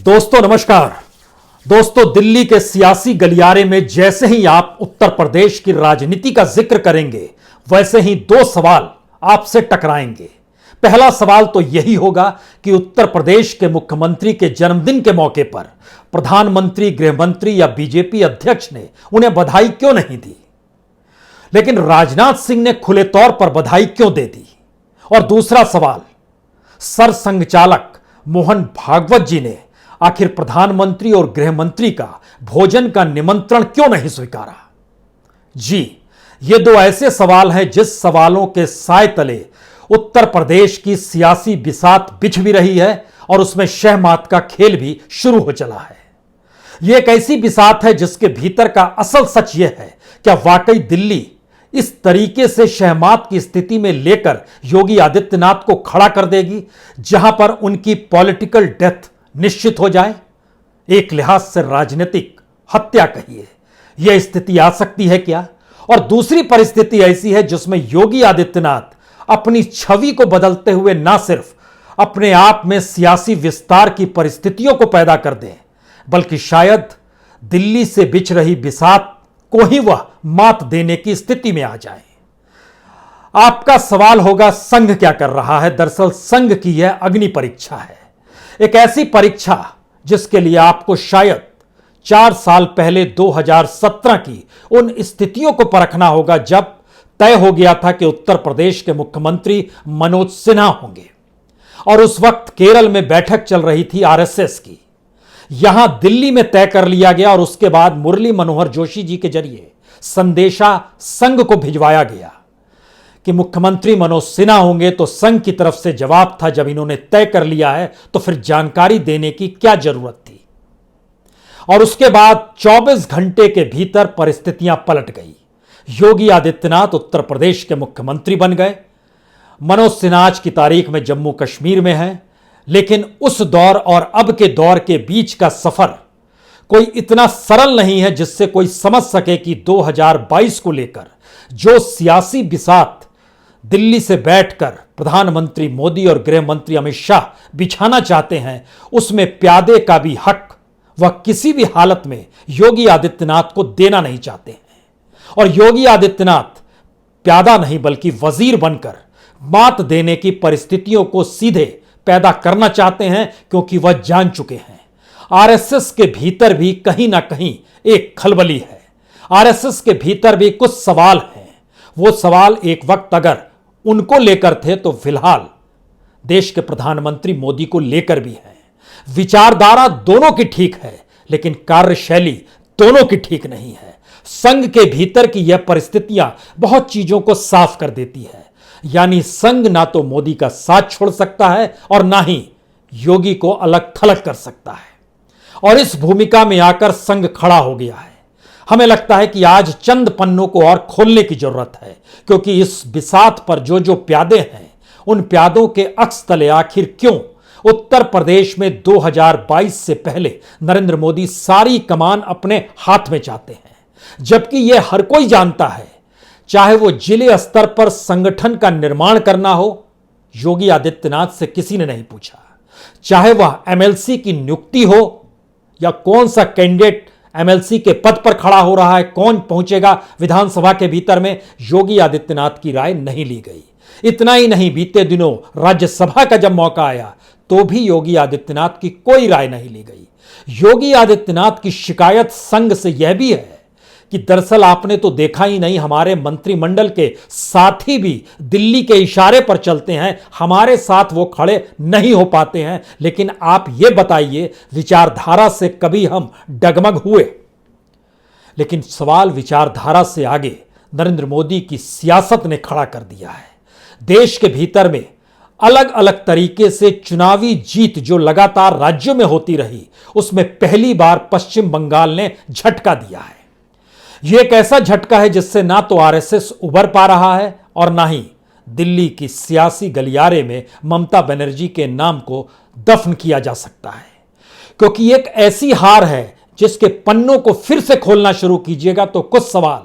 दोस्तों नमस्कार। दोस्तों, दिल्ली के सियासी गलियारे में जैसे ही आप उत्तर प्रदेश की राजनीति का जिक्र करेंगे, वैसे ही दो सवाल आपसे टकराएंगे। पहला सवाल तो यही होगा कि उत्तर प्रदेश के मुख्यमंत्री के जन्मदिन के मौके पर प्रधानमंत्री, गृहमंत्री या बीजेपी अध्यक्ष ने उन्हें बधाई क्यों नहीं दी, लेकिन राजनाथ सिंह ने खुले तौर पर बधाई क्यों दे दी। और दूसरा सवाल, सरसंघचालक मोहन भागवत जी ने आखिर प्रधानमंत्री और गृहमंत्री का भोजन का निमंत्रण क्यों नहीं स्वीकारा। जी, ये दो ऐसे सवाल हैं जिस सवालों के साए तले उत्तर प्रदेश की सियासी बिसात बिछ भी रही है और उसमें शहमात का खेल भी शुरू हो चला है। यह एक ऐसी बिसात है जिसके भीतर का असल सच यह है, क्या वाकई दिल्ली इस तरीके से शहमात की स्थिति में लेकर योगी आदित्यनाथ को खड़ा कर देगी जहां पर उनकी पॉलिटिकल डेथ निश्चित हो जाए। एक लिहाज से राजनीतिक हत्या कहिए, यह स्थिति आ सकती है क्या। और दूसरी परिस्थिति ऐसी है जिसमें योगी आदित्यनाथ अपनी छवि को बदलते हुए ना सिर्फ अपने आप में सियासी विस्तार की परिस्थितियों को पैदा कर दें, बल्कि शायद दिल्ली से बिछ रही बिसात को ही वह मात देने की स्थिति में आ जाए। आपका सवाल होगा, संघ क्या कर रहा है। दरअसल संघ की यह अग्नि परीक्षा है, एक ऐसी परीक्षा जिसके लिए आपको शायद 4 साल पहले 2017 की उन स्थितियों को परखना होगा जब तय हो गया था कि उत्तर प्रदेश के मुख्यमंत्री मनोज सिन्हा होंगे और उस वक्त केरल में बैठक चल रही थी आरएसएस की। यहां दिल्ली में तय कर लिया गया और उसके बाद मुरली मनोहर जोशी जी के जरिए संदेशा संघ को भिजवाया गया कि मुख्यमंत्री मनोज सिन्हा होंगे। तो संघ की तरफ से जवाब था, जब इन्होंने तय कर लिया है तो फिर जानकारी देने की क्या जरूरत थी। और उसके बाद 24 घंटे के भीतर परिस्थितियां पलट गई। योगी आदित्यनाथ उत्तर प्रदेश के मुख्यमंत्री बन गए। मनोज सिन्हा आज की तारीख में जम्मू कश्मीर में है, लेकिन उस दौर और अब के दौर के बीच का सफर कोई इतना सरल नहीं है जिससे कोई समझ सके कि 2022 को लेकर जो सियासी बिसात दिल्ली से बैठकर प्रधानमंत्री मोदी और गृह मंत्री अमित शाह बिछाना चाहते हैं, उसमें प्यादे का भी हक वह किसी भी हालत में योगी आदित्यनाथ को देना नहीं चाहते हैं। और योगी आदित्यनाथ प्यादा नहीं बल्कि वजीर बनकर मात देने की परिस्थितियों को सीधे पैदा करना चाहते हैं, क्योंकि वह जान चुके हैं आरएसएस के भीतर भी कहीं ना कहीं एक खलबली है। आरएसएस के भीतर भी कुछ सवाल हैं। वो सवाल एक वक्त अगर उनको लेकर थे तो फिलहाल देश के प्रधानमंत्री मोदी को लेकर भी है। विचारधारा दोनों की ठीक है, लेकिन कार्यशैली दोनों की ठीक नहीं है। संघ के भीतर की यह परिस्थितियां बहुत चीजों को साफ कर देती है। यानी संघ ना तो मोदी का साथ छोड़ सकता है और ना ही योगी को अलग थलग कर सकता है। और इस भूमिका में आकर संघ खड़ा हो गया है। हमें लगता है कि आज चंद पन्नों को और खोलने की जरूरत है, क्योंकि इस बिसात पर जो जो प्यादे हैं, उन प्यादों के अक्स तले आखिर क्यों उत्तर प्रदेश में 2022 से पहले नरेंद्र मोदी सारी कमान अपने हाथ में चाहते हैं, जबकि यह हर कोई जानता है, चाहे वो जिले स्तर पर संगठन का निर्माण करना हो, योगी आदित्यनाथ से किसी ने नहीं पूछा। चाहे वह एमएलसी की नियुक्ति हो या कौन सा कैंडिडेट एमएलसी के पद पर खड़ा हो रहा है, कौन पहुंचेगा विधानसभा के भीतर में, योगी आदित्यनाथ की राय नहीं ली गई। इतना ही नहीं, बीते दिनों राज्यसभा का जब मौका आया तो भी योगी आदित्यनाथ की कोई राय नहीं ली गई। योगी आदित्यनाथ की शिकायत संघ से यह भी है कि दरअसल आपने तो देखा ही नहीं, हमारे मंत्रिमंडल के साथी भी दिल्ली के इशारे पर चलते हैं, हमारे साथ वो खड़े नहीं हो पाते हैं। लेकिन आप ये बताइए, विचारधारा से कभी हम डगमग हुए? लेकिन सवाल विचारधारा से आगे नरेंद्र मोदी की सियासत ने खड़ा कर दिया है। देश के भीतर में अलग अलग तरीके से चुनावी जीत जो लगातार राज्यों में होती रही, उसमें पहली बार पश्चिम बंगाल ने झटका दिया है। यह एक ऐसा झटका है जिससे ना तो आरएसएस उभर पा रहा है और ना ही दिल्ली की सियासी गलियारे में ममता बनर्जी के नाम को दफन किया जा सकता है, क्योंकि एक ऐसी हार है जिसके पन्नों को फिर से खोलना शुरू कीजिएगा तो कुछ सवाल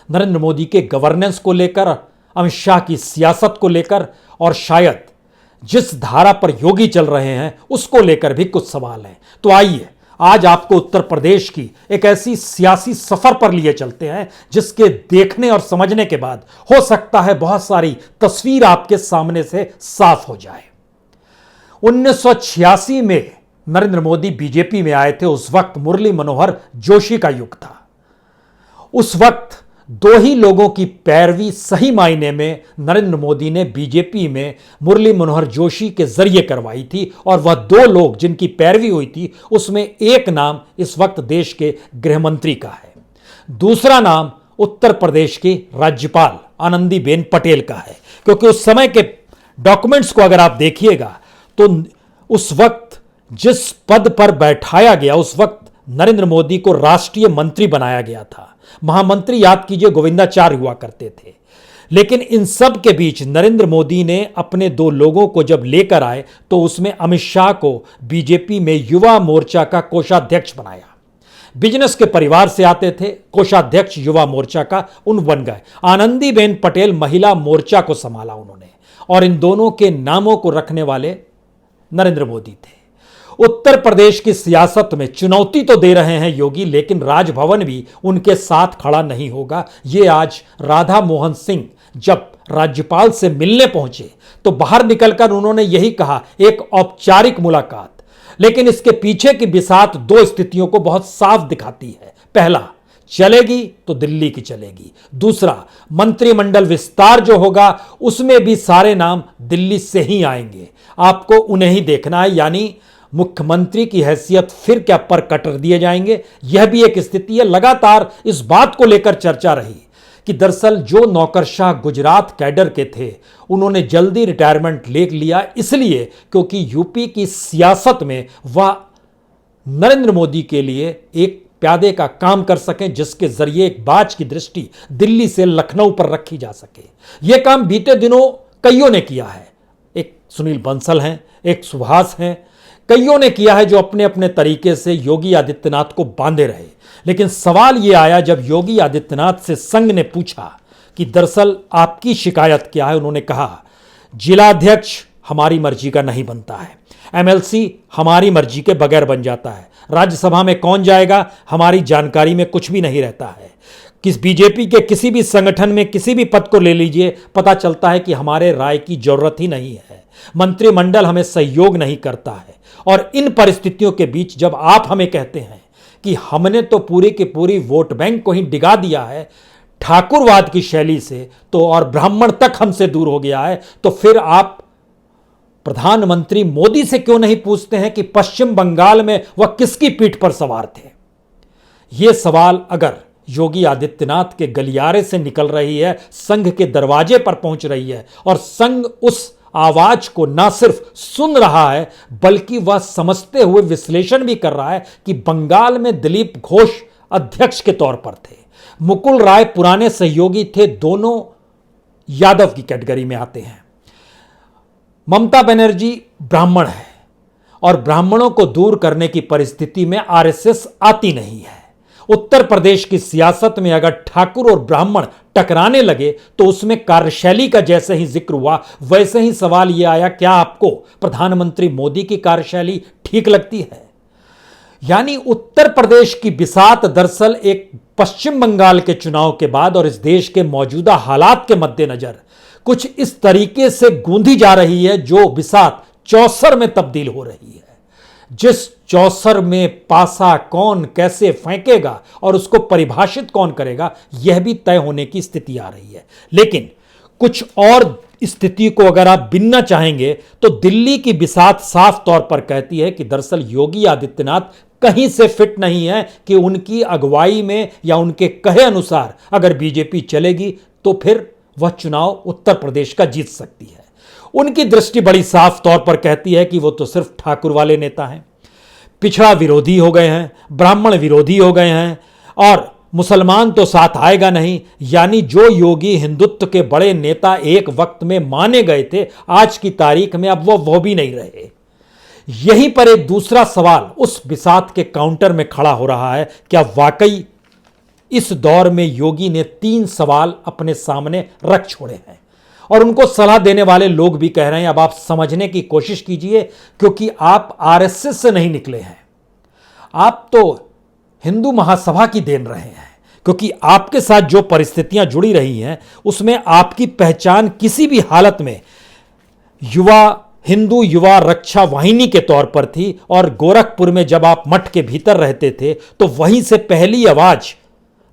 नरेंद्र मोदी के गवर्नेंस को लेकर, अमित शाह की सियासत को लेकर और शायद जिस धारा पर योगी चल रहे हैं उसको लेकर भी कुछ सवाल हैं। तो आइए आज आपको उत्तर प्रदेश की एक ऐसी सियासी सफर पर लिए चलते हैं जिसके देखने और समझने के बाद हो सकता है बहुत सारी तस्वीर आपके सामने से साफ हो जाए। 1986 में नरेंद्र मोदी बीजेपी में आए थे। उस वक्त मुरली मनोहर जोशी का युग था। उस वक्त दो ही लोगों की पैरवी सही मायने में नरेंद्र मोदी ने बीजेपी में मुरली मनोहर जोशी के जरिए करवाई थी, और वह दो लोग जिनकी पैरवी हुई थी उसमें एक नाम इस वक्त देश के गृह मंत्री का है, दूसरा नाम उत्तर प्रदेश की राज्यपाल आनंदीबेन पटेल का है। क्योंकि उस समय के डॉक्यूमेंट्स को अगर आप देखिएगा तो उस वक्त जिस पद पर बैठाया गया, उस वक्त नरेंद्र मोदी को राष्ट्रीय मंत्री बनाया गया था। महामंत्री याद कीजिए गोविंदाचार्य हुआ करते थे। लेकिन इन सब के बीच नरेंद्र मोदी ने अपने दो लोगों को जब लेकर आए तो उसमें अमित शाह को बीजेपी में युवा मोर्चा का कोषाध्यक्ष बनाया। बिजनेस के परिवार से आते थे, कोषाध्यक्ष युवा मोर्चा का उन बन गए। आनंदीबेन पटेल महिला मोर्चा को संभाला उन्होंने, और इन दोनों के नामों को रखने वाले नरेंद्र मोदी थे। उत्तर प्रदेश की सियासत में चुनौती तो दे रहे हैं योगी, लेकिन राजभवन भी उनके साथ खड़ा नहीं होगा। ये आज राधा मोहन सिंह जब राज्यपाल से मिलने पहुंचे तो बाहर निकलकर उन्होंने यही कहा, एक औपचारिक मुलाकात। लेकिन इसके पीछे की बिसात दो स्थितियों को बहुत साफ दिखाती है। पहला, चलेगी तो दिल्ली की चलेगी। दूसरा, मंत्रिमंडल विस्तार जो होगा उसमें भी सारे नाम दिल्ली से ही आएंगे। आपको उन्हें ही देखना है, यानी मुख्यमंत्री की हैसियत फिर क्या पर कटर दिए जाएंगे। यह भी एक स्थिति है। लगातार इस बात को लेकर चर्चा रही कि दरअसल जो नौकरशाह गुजरात कैडर के थे उन्होंने जल्दी रिटायरमेंट ले लिया, इसलिए क्योंकि यूपी की सियासत में वह नरेंद्र मोदी के लिए एक प्यादे का काम कर सकें, जिसके जरिए एक बाज की दृष्टि दिल्ली से लखनऊ पर रखी जा सके। यह काम बीते दिनों कईयों ने किया है। एक सुनील बंसल हैं, एक सुभाष हैं, कईयों ने किया है जो अपने अपने तरीके से योगी आदित्यनाथ को बांधे रहे। लेकिन सवाल यह आया जब योगी आदित्यनाथ से संघ ने पूछा कि दरअसल आपकी शिकायत क्या है। उन्होंने कहा, जिलाध्यक्ष हमारी मर्जी का नहीं बनता है, एमएलसी हमारी मर्जी के बगैर बन जाता है, राज्यसभा में कौन जाएगा हमारी जानकारी में कुछ भी नहीं रहता है। किस बीजेपी के किसी भी संगठन में किसी भी पद को ले लीजिए, पता चलता है कि हमारे राय की जरूरत ही नहीं है, मंत्रिमंडल हमें सहयोग नहीं करता है। और इन परिस्थितियों के बीच जब आप हमें कहते हैं कि हमने तो पूरी की पूरी वोट बैंक को ही डिगा दिया है ठाकुरवाद की शैली से, तो और ब्राह्मण तक हमसे दूर हो गया है, तो फिर आप प्रधानमंत्री मोदी से क्यों नहीं पूछते हैं कि पश्चिम बंगाल में वह किसकी पीठ पर सवार थे। यह सवाल अगर योगी आदित्यनाथ के गलियारे से निकल रही है, संघ के दरवाजे पर पहुंच रही है, और संघ उस आवाज को ना सिर्फ सुन रहा है बल्कि वह समझते हुए विश्लेषण भी कर रहा है कि बंगाल में दिलीप घोष अध्यक्ष के तौर पर थे, मुकुल राय पुराने सहयोगी थे, दोनों यादव की कैटेगरी में आते हैं, ममता बनर्जी ब्राह्मण है, और ब्राह्मणों को दूर करने की परिस्थिति में आरएसएस आती नहीं है। उत्तर प्रदेश की सियासत में अगर ठाकुर और ब्राह्मण टकराने लगे तो उसमें कार्यशैली का जैसे ही जिक्र हुआ वैसे ही सवाल यह आया, क्या आपको प्रधानमंत्री मोदी की कार्यशैली ठीक लगती है। यानी उत्तर प्रदेश की बिसात दरअसल एक पश्चिम बंगाल के चुनाव के बाद और इस देश के मौजूदा हालात के मद्देनजर कुछ इस तरीके से गूंधी जा रही है जो बिसात चौसर में तब्दील हो रही है। जिस चौसर में पासा कौन कैसे फेंकेगा और उसको परिभाषित कौन करेगा, यह भी तय होने की स्थिति आ रही है। लेकिन कुछ और स्थिति को अगर आप बिनना चाहेंगे तो दिल्ली की बिसात साफ तौर पर कहती है कि दरअसल योगी आदित्यनाथ कहीं से फिट नहीं है कि उनकी अगुवाई में या उनके कहे अनुसार अगर बीजेपी चलेगी तो फिर वह चुनाव उत्तर प्रदेश का जीत सकती है। उनकी दृष्टि बड़ी साफ तौर पर कहती है कि वो तो सिर्फ ठाकुर वाले नेता हैं, पिछड़ा विरोधी हो गए हैं, ब्राह्मण विरोधी हो गए हैं, और मुसलमान तो साथ आएगा नहीं। यानी जो योगी हिंदुत्व के बड़े नेता एक वक्त में माने गए थे, आज की तारीख में अब वो भी नहीं रहे। यहीं पर एक दूसरा सवाल उस बिसात के काउंटर में खड़ा हो रहा है, क्या वाकई इस दौर में योगी ने 3 सवाल अपने सामने रख छोड़े हैं। और उनको सलाह देने वाले लोग भी कह रहे हैं अब आप समझने की कोशिश कीजिए, क्योंकि आप आरएसएस से नहीं निकले हैं, आप तो हिंदू महासभा की देन रहे हैं। क्योंकि आपके साथ जो परिस्थितियां जुड़ी रही हैं उसमें आपकी पहचान किसी भी हालत में हिंदू युवा रक्षा वाहिनी के तौर पर थी। और गोरखपुर में जब आप मठ के भीतर रहते थे तो वहीं से पहली आवाज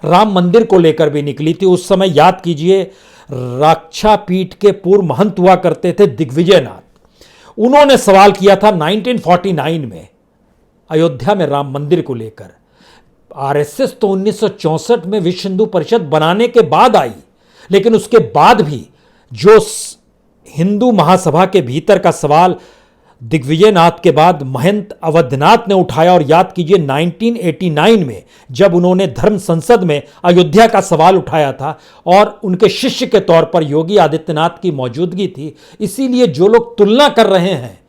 राम मंदिर को लेकर भी निकली थी। उस समय याद कीजिए, रक्षा पीठ के पूर्व महंत हुआ करते थे दिग्विजय नाथ। उन्होंने सवाल किया था 1949 में अयोध्या में राम मंदिर को लेकर। आरएसएस तो 1964 में विश्व हिंदू परिषद बनाने के बाद आई, लेकिन उसके बाद भी जो हिंदू महासभा के भीतर का सवाल दिग्विजय नाथ के बाद महंत अवधनाथ ने उठाया। और याद कीजिए 1989 में जब उन्होंने धर्म संसद में अयोध्या का सवाल उठाया था और उनके शिष्य के तौर पर योगी आदित्यनाथ की मौजूदगी थी। इसीलिए जो लोग तुलना कर रहे हैं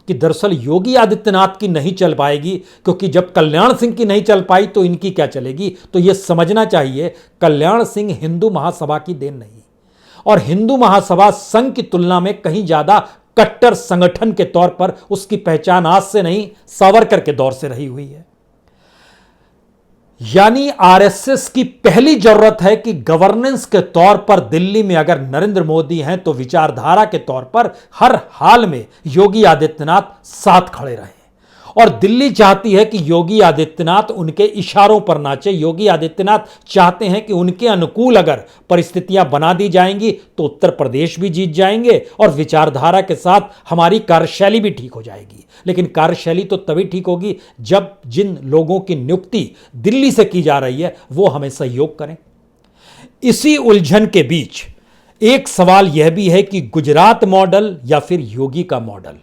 कि दरअसल योगी आदित्यनाथ की नहीं चल पाएगी, क्योंकि जब कल्याण सिंह की नहीं चल पाई तो इनकी क्या चलेगी, तो यह समझना चाहिए कल्याण सिंह हिंदू महासभा की देन नहीं, और हिंदू महासभा संघ की तुलना में कहीं ज्यादा कट्टर संगठन के तौर पर उसकी पहचान आज से नहीं सावरकर के दौर से रही हुई है। यानी आरएसएस की पहली जरूरत है कि गवर्नेंस के तौर पर दिल्ली में अगर नरेंद्र मोदी हैं तो विचारधारा के तौर पर हर हाल में योगी आदित्यनाथ साथ खड़े रहें। और दिल्ली चाहती है कि योगी आदित्यनाथ उनके इशारों पर नाचे। योगी आदित्यनाथ चाहते हैं कि उनके अनुकूल अगर परिस्थितियां बना दी जाएंगी तो उत्तर प्रदेश भी जीत जाएंगे और विचारधारा के साथ हमारी कार्यशैली भी ठीक हो जाएगी। लेकिन कार्यशैली तो तभी ठीक होगी जब जिन लोगों की नियुक्ति दिल्ली से की जा रही है वो हमें सहयोग करें। इसी उलझन के बीच एक सवाल यह भी है कि गुजरात मॉडल या फिर योगी का मॉडल,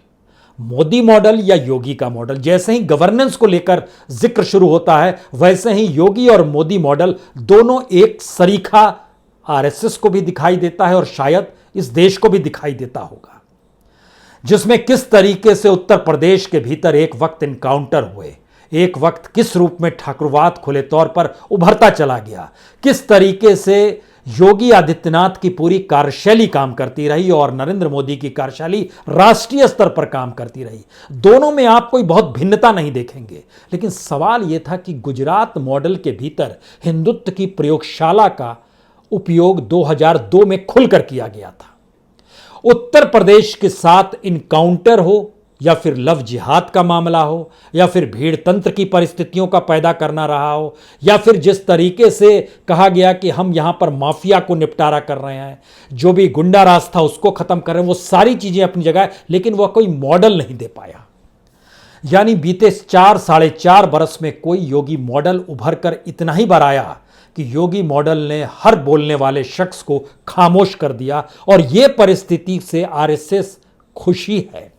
मोदी मॉडल या योगी का मॉडल। जैसे ही गवर्नेंस को लेकर जिक्र शुरू होता है वैसे ही योगी और मोदी मॉडल दोनों एक सरीखा आरएसएस को भी दिखाई देता है और शायद इस देश को भी दिखाई देता होगा, जिसमें किस तरीके से उत्तर प्रदेश के भीतर एक वक्त इनकाउंटर हुए, एक वक्त किस रूप में ठाकुरवाद खुले तौर पर उभरता चला गया, किस तरीके से योगी आदित्यनाथ की पूरी कार्यशैली काम करती रही और नरेंद्र मोदी की कार्यशैली राष्ट्रीय स्तर पर काम करती रही। दोनों में आप कोई बहुत भिन्नता नहीं देखेंगे। लेकिन सवाल यह था कि गुजरात मॉडल के भीतर हिंदुत्व की प्रयोगशाला का उपयोग 2002 में खुलकर किया गया था। उत्तर प्रदेश के साथ इनकाउंटर हो या फिर लव जिहाद का मामला हो या फिर भीड़ तंत्र की परिस्थितियों का पैदा करना रहा हो या फिर जिस तरीके से कहा गया कि हम यहां पर माफिया को निपटारा कर रहे हैं, जो भी गुंडा राज था उसको खत्म कर रहे हैं, वो सारी चीजें अपनी जगह है, लेकिन वह कोई मॉडल नहीं दे पाया। यानी बीते 4-4.5 बरस में कोई योगी मॉडल उभर कर इतना ही बार आया कि योगी मॉडल ने हर बोलने वाले शख्स को खामोश कर दिया। और यह परिस्थिति से आरएसएस खुशी है,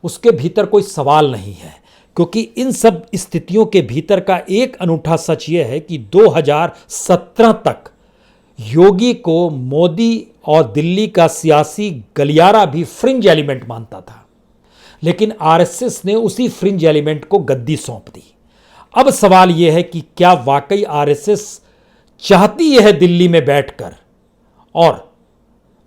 उसके भीतर कोई सवाल नहीं है, क्योंकि इन सब स्थितियों के भीतर का एक अनूठा सच यह है कि 2017 तक योगी को मोदी और दिल्ली का सियासी गलियारा भी फ्रिंज एलिमेंट मानता था, लेकिन आरएसएस ने उसी फ्रिंज एलिमेंट को गद्दी सौंप दी। अब सवाल यह है कि क्या वाकई आरएसएस चाहती है दिल्ली में बैठकर, और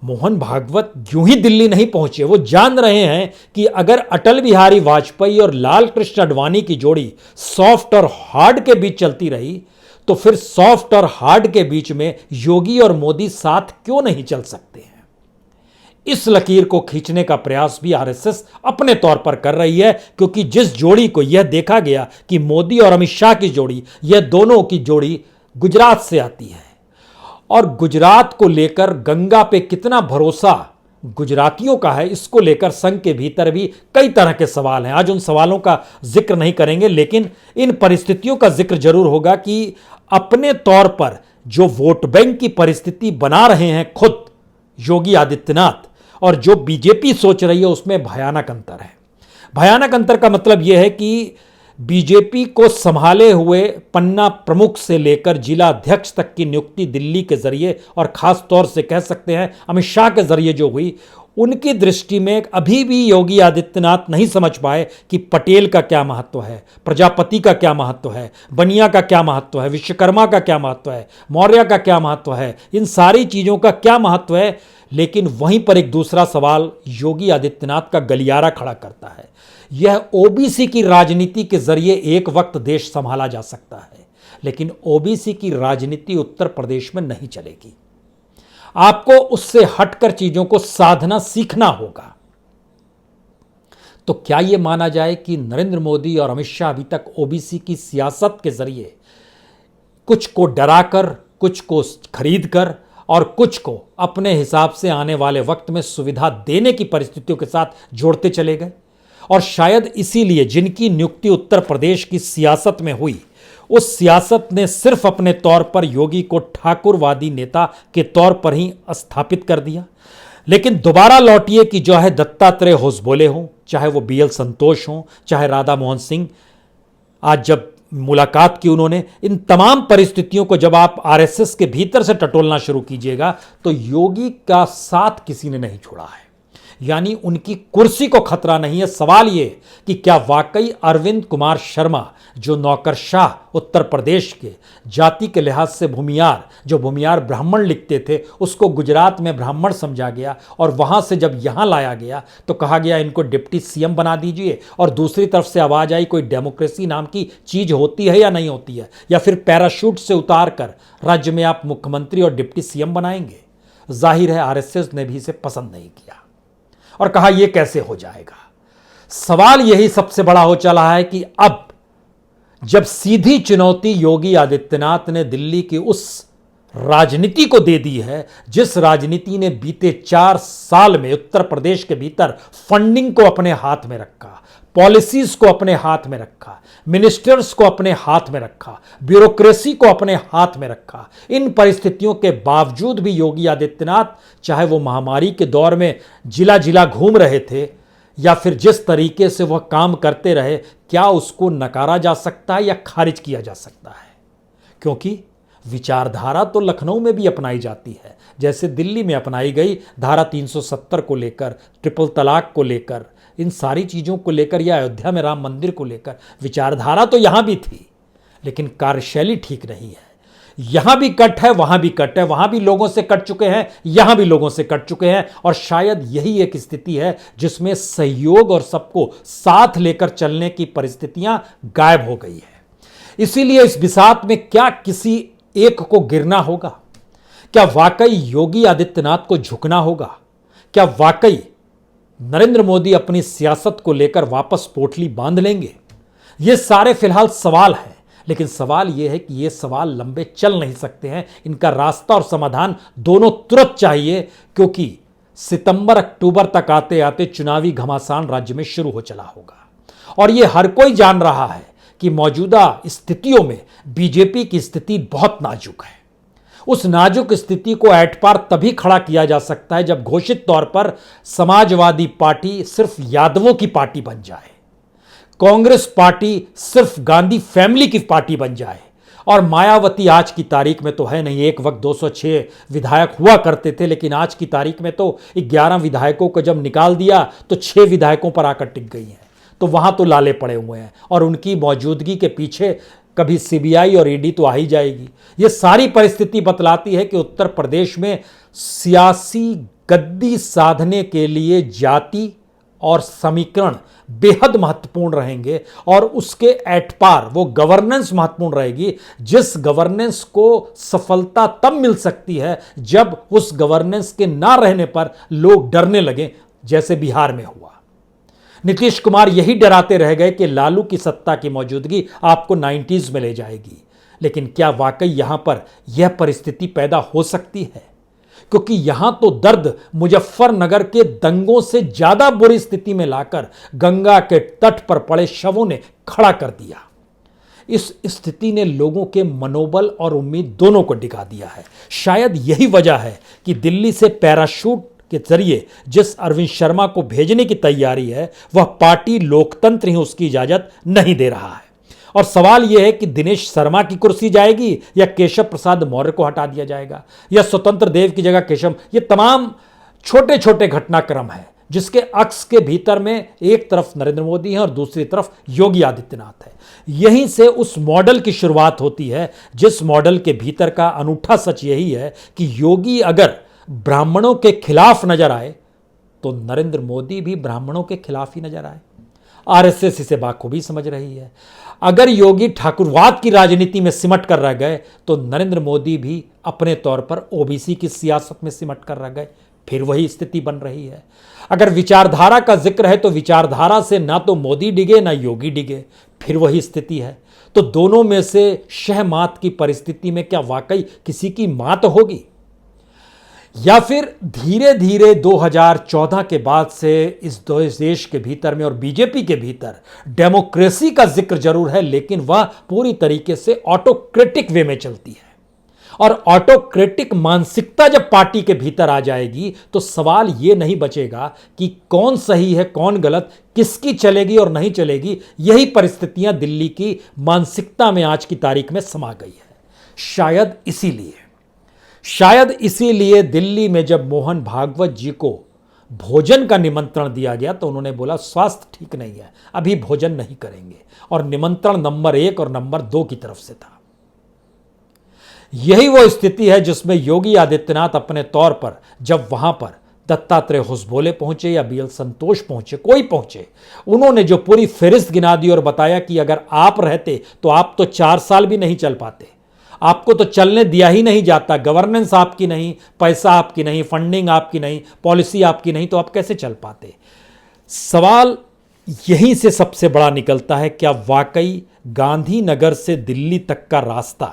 मोहन भागवत यूं ही दिल्ली नहीं पहुंचे, वो जान रहे हैं कि अगर अटल बिहारी वाजपेयी और लाल कृष्ण आडवाणी की जोड़ी सॉफ्ट और हार्ड के बीच चलती रही तो फिर सॉफ्ट और हार्ड के बीच में योगी और मोदी साथ क्यों नहीं चल सकते हैं। इस लकीर को खींचने का प्रयास भी आरएसएस अपने तौर पर कर रही है, क्योंकि जिस जोड़ी को यह देखा गया कि मोदी और अमित शाह की जोड़ी, यह दोनों की जोड़ी गुजरात से आती है, और गुजरात को लेकर गंगा पे कितना भरोसा गुजरातियों का है, इसको लेकर संघ के भीतर भी कई तरह के सवाल हैं। आज उन सवालों का जिक्र नहीं करेंगे, लेकिन इन परिस्थितियों का जिक्र जरूर होगा कि अपने तौर पर जो वोट बैंक की परिस्थिति बना रहे हैं खुद योगी आदित्यनाथ और जो बीजेपी सोच रही है उसमें भयानक अंतर है। भयानक अंतर का मतलब यह है कि बीजेपी को संभाले हुए पन्ना प्रमुख से लेकर जिला अध्यक्ष तक की नियुक्ति दिल्ली के जरिए और खास तौर से कह सकते हैं अमित शाह के जरिए जो हुई, उनकी दृष्टि में अभी भी योगी आदित्यनाथ नहीं समझ पाए कि पटेल का क्या महत्व है, प्रजापति का क्या महत्व है, बनिया का क्या महत्व है, विश्वकर्मा का क्या महत्व है, मौर्य का क्या महत्व है, इन सारी चीज़ों का क्या महत्व है। लेकिन वहीं पर एक दूसरा सवाल योगी आदित्यनाथ का गलियारा खड़ा करता है। यह ओबीसी की राजनीति के जरिए एक वक्त देश संभाला जा सकता है, लेकिन ओबीसी की राजनीति उत्तर प्रदेश में नहीं चलेगी। आपको उससे हटकर चीजों को साधना सीखना होगा। तो क्या यह माना जाए कि नरेंद्र मोदी और अमित शाह अभी तक ओबीसी की सियासत के जरिए कुछ को डराकर, कुछ को खरीदकर और कुछ को अपने हिसाब से आने वाले वक्त में सुविधा देने की परिस्थितियों के साथ जोड़ते चले गए? और शायद इसीलिए जिनकी नियुक्ति उत्तर प्रदेश की सियासत में हुई, उस सियासत ने सिर्फ अपने तौर पर योगी को ठाकुरवादी नेता के तौर पर ही स्थापित कर दिया। लेकिन दोबारा लौटिए कि जो है दत्तात्रेय होसबोले हों, चाहे वो बीएल संतोष हों, चाहे राधा मोहन सिंह, आज जब मुलाकात की उन्होंने, इन तमाम परिस्थितियों को जब आप आरएसएस के भीतर से टटोलना शुरू कीजिएगा तो योगी का साथ किसी ने नहीं छोड़ा है, यानी उनकी कुर्सी को खतरा नहीं है। सवाल यह कि क्या वाकई अरविंद कुमार शर्मा, जो नौकरशाह उत्तर प्रदेश के जाति के लिहाज से भूमियार, जो भूमियार ब्राह्मण लिखते थे, उसको गुजरात में ब्राह्मण समझा गया और वहां से जब यहां लाया गया तो कहा गया इनको डिप्टी सीएम बना दीजिए, और दूसरी तरफ से आवाज आई कोई डेमोक्रेसी नाम की चीज होती है या नहीं होती है, या फिर पैराशूट से उतार कर राज्य में आप मुख्यमंत्री और डिप्टी सीएम बनाएंगे। जाहिर है आरएसएस ने भी इसे पसंद नहीं किया और कहा यह कैसे हो जाएगा। सवाल यही सबसे बड़ा हो चला है कि अब जब सीधी चुनौती योगी आदित्यनाथ ने दिल्ली की उस राजनीति को दे दी है, जिस राजनीति ने बीते 4 साल में उत्तर प्रदेश के भीतर फंडिंग को अपने हाथ में रखा, पॉलिसीज को अपने हाथ में रखा, मिनिस्टर्स को अपने हाथ में रखा, ब्यूरोक्रेसी को अपने हाथ में रखा। इन परिस्थितियों के बावजूद भी योगी आदित्यनाथ, चाहे वो महामारी के दौर में जिला जिला घूम रहे थे या फिर जिस तरीके से वह काम करते रहे, क्या उसको नकारा जा सकता है या खारिज किया जा सकता है? क्योंकि विचारधारा तो लखनऊ में भी अपनाई जाती है, जैसे दिल्ली में अपनाई गई धारा 370 को लेकर, ट्रिपल तलाक को लेकर, इन सारी चीज़ों को लेकर, या अयोध्या में राम मंदिर को लेकर विचारधारा तो यहां भी थी, लेकिन कार्यशैली ठीक नहीं है। यहां भी कट है, वहां भी कट है, वहां भी लोगों से कट चुके हैं, यहां भी लोगों से कट चुके हैं, और शायद यही एक स्थिति है जिसमें सहयोग और सबको साथ लेकर चलने की परिस्थितियां गायब हो गई है। इसीलिए इस बिसात में क्या किसी एक को गिरना होगा? क्या वाकई योगी आदित्यनाथ को झुकना होगा? क्या वाकई नरेंद्र मोदी अपनी सियासत को लेकर वापस पोटली बांध लेंगे? ये सारे फिलहाल सवाल हैं, लेकिन सवाल यह है कि ये सवाल लंबे चल नहीं सकते हैं। इनका रास्ता और समाधान दोनों तुरंत चाहिए, क्योंकि सितंबर अक्टूबर तक आते आते चुनावी घमासान राज्य में शुरू हो चला होगा। और यह हर कोई जान रहा है कि मौजूदा स्थितियों में बीजेपी की स्थिति बहुत नाजुक है। उस नाजुक स्थिति को एट पार तभी खड़ा किया जा सकता है जब घोषित तौर पर समाजवादी पार्टी सिर्फ यादवों की पार्टी बन जाए, कांग्रेस पार्टी सिर्फ गांधी फैमिली की पार्टी बन जाए, और मायावती आज की तारीख में तो है नहीं। एक वक्त 206 विधायक हुआ करते थे, लेकिन आज की तारीख में तो 11 विधायकों को जब निकाल दिया तो 6 विधायकों पर आकर टिक गई हैं। तो वहां तो लाले पड़े हुए हैं, और उनकी मौजूदगी के पीछे कभी सीबीआई और ईडी तो आ ही जाएगी। ये सारी परिस्थिति बतलाती है कि उत्तर प्रदेश में सियासी गद्दी साधने के लिए जाति और समीकरण बेहद महत्वपूर्ण रहेंगे, और उसके एट पार वो गवर्नेंस महत्वपूर्ण रहेगी, जिस गवर्नेंस को सफलता तब मिल सकती है जब उस गवर्नेंस के ना रहने पर लोग डरने लगे, जैसे बिहार में हुआ। नीतीश कुमार यही डराते रह गए कि लालू की सत्ता की मौजूदगी आपको 90s में ले जाएगी, लेकिन क्या वाकई यहां पर यह परिस्थिति पैदा हो सकती है? क्योंकि यहां तो दर्द मुजफ्फरनगर के दंगों से ज्यादा बुरी स्थिति में लाकर गंगा के तट पर पड़े शवों ने खड़ा कर दिया। इस स्थिति ने लोगों के मनोबल और उम्मीद दोनों को डिगा दिया है। शायद यही वजह है कि दिल्ली से पैराशूट के जरिए जिस अरविंद शर्मा को भेजने की तैयारी है, वह पार्टी लोकतंत्र ही उसकी इजाजत नहीं दे रहा है। और सवाल यह है कि दिनेश शर्मा की कुर्सी जाएगी या केशव प्रसाद मौर्य को हटा दिया जाएगा, या स्वतंत्र देव की जगह केशव। ये तमाम छोटे छोटे घटनाक्रम है जिसके अक्स के भीतर में एक तरफ नरेंद्र मोदी है और दूसरी तरफ योगी आदित्यनाथ है। यहीं से उस मॉडल की शुरुआत होती है, जिस मॉडल के भीतर का अनूठा सच यही है कि योगी अगर ब्राह्मणों के खिलाफ नजर आए तो नरेंद्र मोदी भी ब्राह्मणों के खिलाफ ही नजर आए। आरएसएस इसे बाखूबी समझ रही है। अगर योगी ठाकुरवाद की राजनीति में सिमट कर रह गए तो नरेंद्र मोदी भी अपने तौर पर ओबीसी की सियासत में सिमट कर रह गए। फिर वही स्थिति बन रही है। अगर विचारधारा का जिक्र है तो विचारधारा से ना तो मोदी डिगे ना योगी डिगे, फिर वही स्थिति है। तो दोनों में से शहमात की परिस्थिति में क्या वाकई किसी की मात होगी, या फिर धीरे धीरे 2014 के बाद से इस देश के भीतर में और बीजेपी के भीतर डेमोक्रेसी का जिक्र जरूर है, लेकिन वह पूरी तरीके से ऑटोक्रेटिक वे में चलती है। और ऑटोक्रेटिक मानसिकता जब पार्टी के भीतर आ जाएगी तो सवाल यह नहीं बचेगा कि कौन सही है कौन गलत, किसकी चलेगी और नहीं चलेगी। यही परिस्थितियां दिल्ली की मानसिकता में आज की तारीख में समा गई है। शायद इसीलिए दिल्ली में जब मोहन भागवत जी को भोजन का निमंत्रण दिया गया तो उन्होंने बोला स्वास्थ्य ठीक नहीं है, अभी भोजन नहीं करेंगे, और निमंत्रण नंबर 1 और नंबर 2 की तरफ से था। यही वो स्थिति है जिसमें योगी आदित्यनाथ अपने तौर पर जब वहां पर दत्तात्रेय होसबोले पहुंचे या बीएल संतोष पहुंचे, कोई पहुंचे, उन्होंने जो पूरी फहरिस्त गिना दी और बताया कि अगर आप रहते तो आप तो 4 साल भी नहीं चल पाते, आपको तो चलने दिया ही नहीं जाता, गवर्नेंस आपकी नहीं, पैसा आपकी नहीं, फंडिंग आपकी नहीं, पॉलिसी आपकी नहीं, तो आप कैसे चल पाते। सवाल यहीं से सबसे बड़ा निकलता है, क्या वाकई गांधीनगर से दिल्ली तक का रास्ता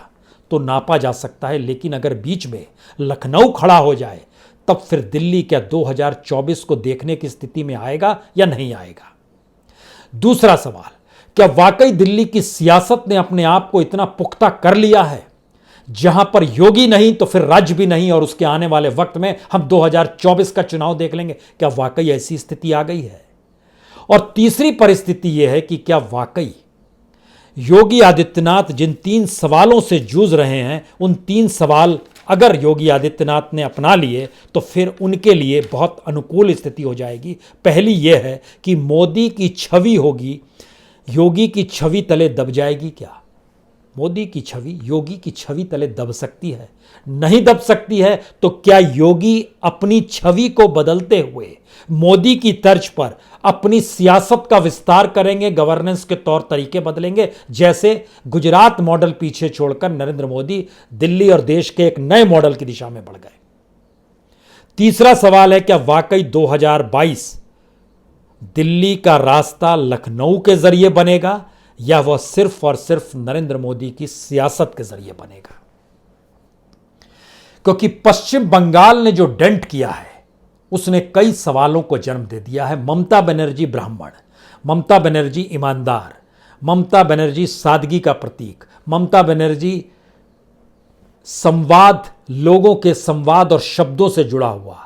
तो नापा जा सकता है, लेकिन अगर बीच में लखनऊ खड़ा हो जाए तब फिर दिल्ली क्या 2024 को देखने की स्थिति में आएगा या नहीं आएगा। दूसरा सवाल, क्या वाकई दिल्ली की सियासत ने अपने आप को इतना पुख्ता कर लिया है जहां पर योगी नहीं तो फिर राज्य भी नहीं, और उसके आने वाले वक्त में हम 2024 का चुनाव देख लेंगे। क्या वाकई ऐसी स्थिति आ गई है। और तीसरी परिस्थिति यह है कि क्या वाकई योगी आदित्यनाथ जिन 3 सवालों से जूझ रहे हैं, उन 3 सवाल अगर योगी आदित्यनाथ ने अपना लिए तो फिर उनके लिए बहुत अनुकूल स्थिति हो जाएगी। पहली यह है कि मोदी की छवि होगी, योगी की छवि तले दब जाएगी। क्या मोदी की छवि योगी की छवि तले दब सकती है? नहीं दब सकती है तो क्या योगी अपनी छवि को बदलते हुए मोदी की तर्ज पर अपनी सियासत का विस्तार करेंगे, गवर्नेंस के तौर तरीके बदलेंगे, जैसे गुजरात मॉडल पीछे छोड़कर नरेंद्र मोदी दिल्ली और देश के एक नए मॉडल की दिशा में बढ़ गए। तीसरा सवाल है, क्या वाकई 2022 दिल्ली का रास्ता लखनऊ के जरिए बनेगा या वह सिर्फ और सिर्फ नरेंद्र मोदी की सियासत के जरिए बनेगा। क्योंकि पश्चिम बंगाल ने जो डेंट किया है उसने कई सवालों को जन्म दे दिया है। ममता बनर्जी ब्राह्मण, ममता बनर्जी ईमानदार, ममता बनर्जी सादगी का प्रतीक, ममता बनर्जी संवाद, लोगों के संवाद और शब्दों से जुड़ा हुआ,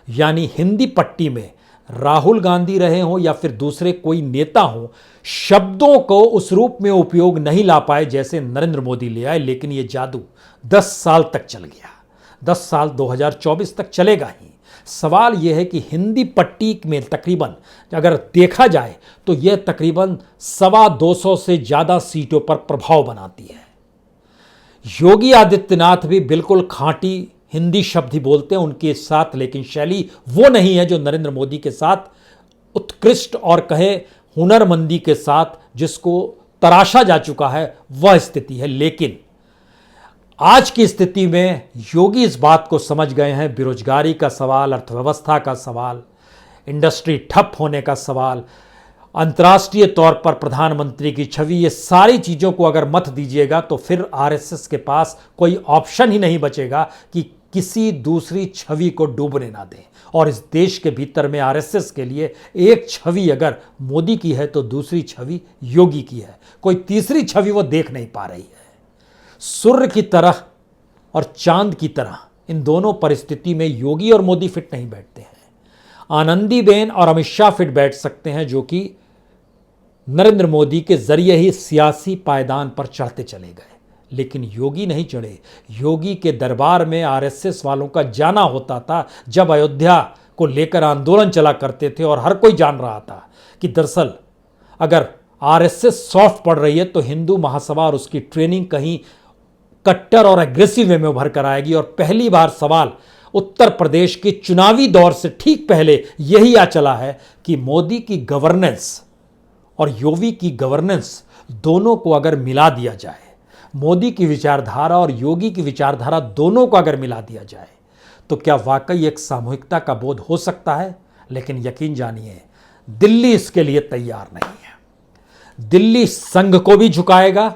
यानी हिंदी पट्टी में राहुल गांधी रहे हों या फिर दूसरे कोई नेता हों, शब्दों को उस रूप में उपयोग नहीं ला पाए जैसे नरेंद्र मोदी ले आए। लेकिन यह जादू 10 साल तक चल गया, 10 साल 2024 तक चलेगा ही। सवाल यह है कि हिंदी पट्टी में तकरीबन अगर देखा जाए तो यह तकरीबन 225 से ज्यादा सीटों पर प्रभाव बनाती है। योगी आदित्यनाथ भी बिल्कुल खांटी हिंदी शब्द ही बोलते हैं उनके साथ, लेकिन शैली वो नहीं है जो नरेंद्र मोदी के साथ उत्कृष्ट और कहे हुनरमंदी के साथ जिसको तराशा जा चुका है वह स्थिति है। लेकिन आज की स्थिति में योगी इस बात को समझ गए हैं, बेरोजगारी का सवाल, अर्थव्यवस्था का सवाल, इंडस्ट्री ठप होने का सवाल, अंतर्राष्ट्रीय तौर पर प्रधानमंत्री की छवि, ये सारी चीज़ों को अगर मत दीजिएगा तो फिर आरएसएस के पास कोई ऑप्शन ही नहीं बचेगा कि किसी दूसरी छवि को डूबने ना दें। और इस देश के भीतर में आरएसएस के लिए एक छवि अगर मोदी की है तो दूसरी छवि योगी की है, कोई तीसरी छवि वो देख नहीं पा रही है। सूर्य की तरह और चांद की तरह इन दोनों परिस्थिति में योगी और मोदी फिट नहीं बैठते हैं। आनंदीबेन और अमित शाह फिट बैठ सकते हैं जो कि नरेंद्र मोदी के जरिए ही सियासी पायदान पर चढ़ते चले गए, लेकिन योगी नहीं चढ़े। योगी के दरबार में आरएसएस वालों का जाना होता था जब अयोध्या को लेकर आंदोलन चला करते थे, और हर कोई जान रहा था कि दरअसल अगर आरएसएस सॉफ्ट पड़ रही है तो हिंदू महासभा और उसकी ट्रेनिंग कहीं कट्टर और एग्रेसिव वे में उभर कर आएगी। और पहली बार सवाल उत्तर प्रदेश के चुनावी दौर से ठीक पहले यही आ चला है कि मोदी की गवर्नेंस और योगी की गवर्नेंस दोनों को अगर मिला दिया जाए, मोदी की विचारधारा और योगी की विचारधारा दोनों को अगर मिला दिया जाए, तो क्या वाकई एक सामूहिकता का बोध हो सकता है। लेकिन यकीन जानिए, दिल्ली इसके लिए तैयार नहीं है। दिल्ली संघ को भी झुकाएगा,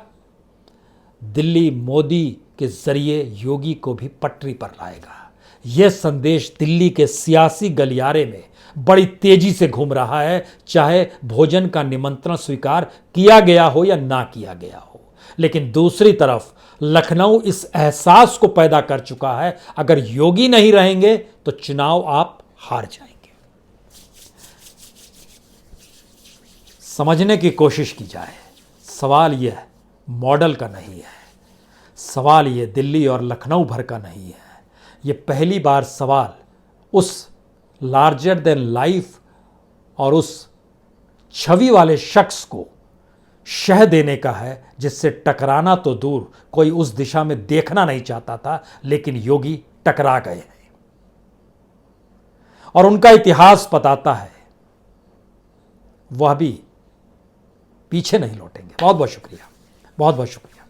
दिल्ली मोदी के जरिए योगी को भी पटरी पर लाएगा। यह संदेश दिल्ली के सियासी गलियारे में बड़ी तेजी से घूम रहा है, चाहे भोजन का निमंत्रण स्वीकार किया गया हो या ना किया गया हो। लेकिन दूसरी तरफ लखनऊ इस एहसास को पैदा कर चुका है, अगर योगी नहीं रहेंगे तो चुनाव आप हार जाएंगे। समझने की कोशिश की जाए, सवाल यह मॉडल का नहीं है, सवाल यह दिल्ली और लखनऊ भर का नहीं है। यह पहली बार सवाल उस लार्जर देन लाइफ और उस छवि वाले शख्स को शह देने का है जिससे टकराना तो दूर, कोई उस दिशा में देखना नहीं चाहता था, लेकिन योगी टकरा गए हैं और उनका इतिहास बताता है वह भी पीछे नहीं लौटेंगे। बहुत बहुत शुक्रिया, बहुत बहुत शुक्रिया।